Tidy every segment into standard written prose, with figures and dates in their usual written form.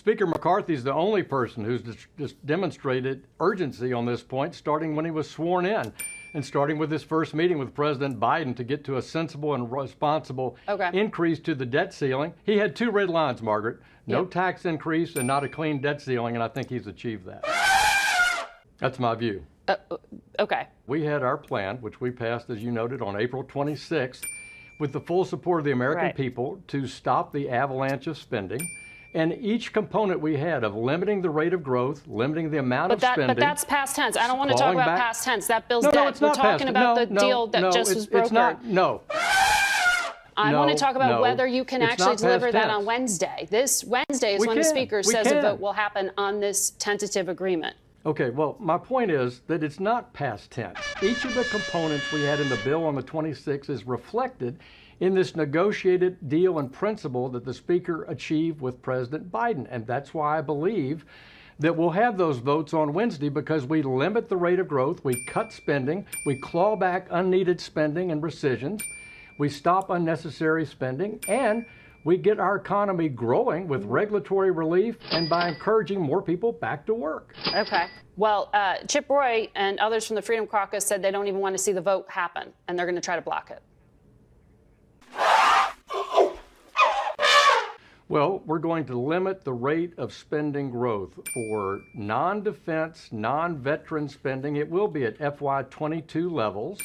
Speaker McCarthy is the only person who's just demonstrated urgency on this point, starting when he was sworn in and starting with his first meeting with President Biden to get to a sensible and responsible increase to the debt ceiling. He had two red lines, Margaret. No tax increase and not a clean debt ceiling, and I think he's achieved that. That's my view. Okay. We had our plan, which we passed, as you noted, on April 26th, with the full support of the American people to stop the avalanche of spending. And each component we had of limiting the rate of growth, limiting the amount of spending. But that's past tense. I don't want to talk about past tense. That bill's dead. No, it's We're not talking about the deal that just was brokered. It's not. No. I want to talk about whether you can actually deliver that on Wednesday. This Wednesday is when the Speaker says a vote will happen on this tentative agreement. Okay, well, my point is that it's not past tense. Each of the components we had in the bill on the 26th is reflected in this negotiated deal in principle that the Speaker achieved with President Biden. And that's why I believe that we'll have those votes on Wednesday, because we limit the rate of growth, we cut spending, we claw back unneeded spending and rescissions, we stop unnecessary spending, and we get our economy growing with regulatory relief and by encouraging more people back to work. Okay. Well, Chip Roy and others from the Freedom Caucus said they don't even want to see the vote happen, and they're going to try to block it. Well, we're going to limit the rate of spending growth for non-defense, non-veteran spending. It will be at FY22 levels.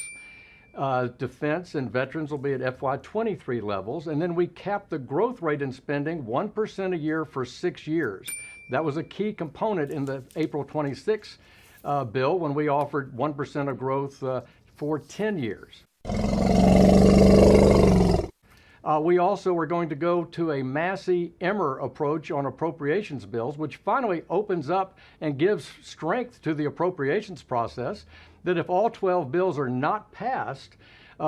Defense and veterans will be at FY23 levels. And then we cap the growth rate in spending 1% a year for 6 years. That was a key component in the April 26 bill when we offered 1% of growth for 10 years. We also are going to go to a Massey-Emmer approach on appropriations bills, which finally opens up and gives strength to the appropriations process, that if all 12 bills are not passed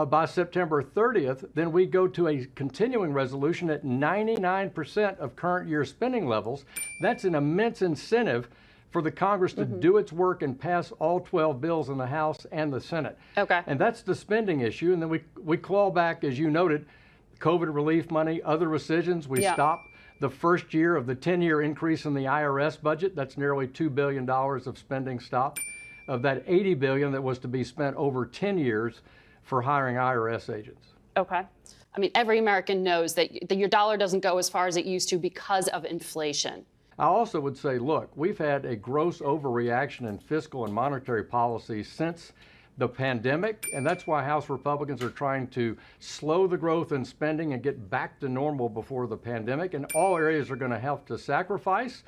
by September 30th, then we go to a continuing resolution at 99% of current year spending levels. That's an immense incentive for the Congress to do its work and pass all 12 bills in the House and the Senate. Okay. And that's the spending issue. And then we claw back, as you noted, COVID relief money, other rescissions. We stop the first year of the 10-year increase in the IRS budget. That's nearly $2 billion of spending stopped, of that $80 billion that was to be spent over 10 years for hiring IRS agents. Okay. I mean, every American knows that your dollar doesn't go as far as it used to because of inflation. I also would say, look, we've had a gross overreaction in fiscal and monetary policy since the pandemic, and that's why House Republicans are trying to slow the growth in spending and get back to normal before the pandemic. And all areas are going to have to sacrifice.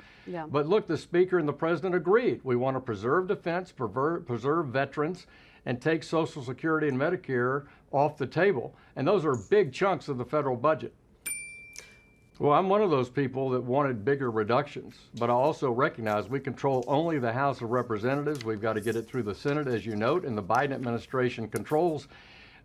But look, the Speaker and the President agreed. We want to preserve defense, preserve veterans, and take Social Security and Medicare off the table. And those are big chunks of the federal budget. Well, I'm one of those people that wanted bigger reductions, but I also recognize we control only the House of Representatives. We've got to get it through the Senate, as you note, and the Biden administration controls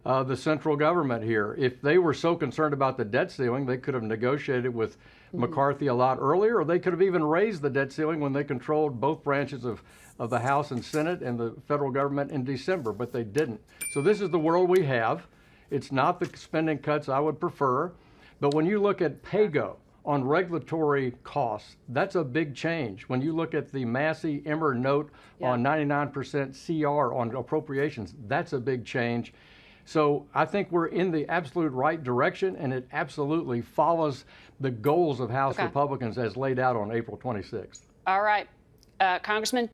the central government here. If they were so concerned about the debt ceiling, they could have negotiated with McCarthy a lot earlier, or they could have even raised the debt ceiling when they controlled both branches of the House and Senate and the federal government in December, but they didn't. So this is the world we have. It's not the spending cuts I would prefer. But when you look at PAYGO on regulatory costs, that's a big change. When you look at the Massey-Emmer note on 99% CR on appropriations, that's a big change. So I think we're in the absolute right direction, and it absolutely follows the goals of House Republicans as laid out on April 26th. All right. Congressman?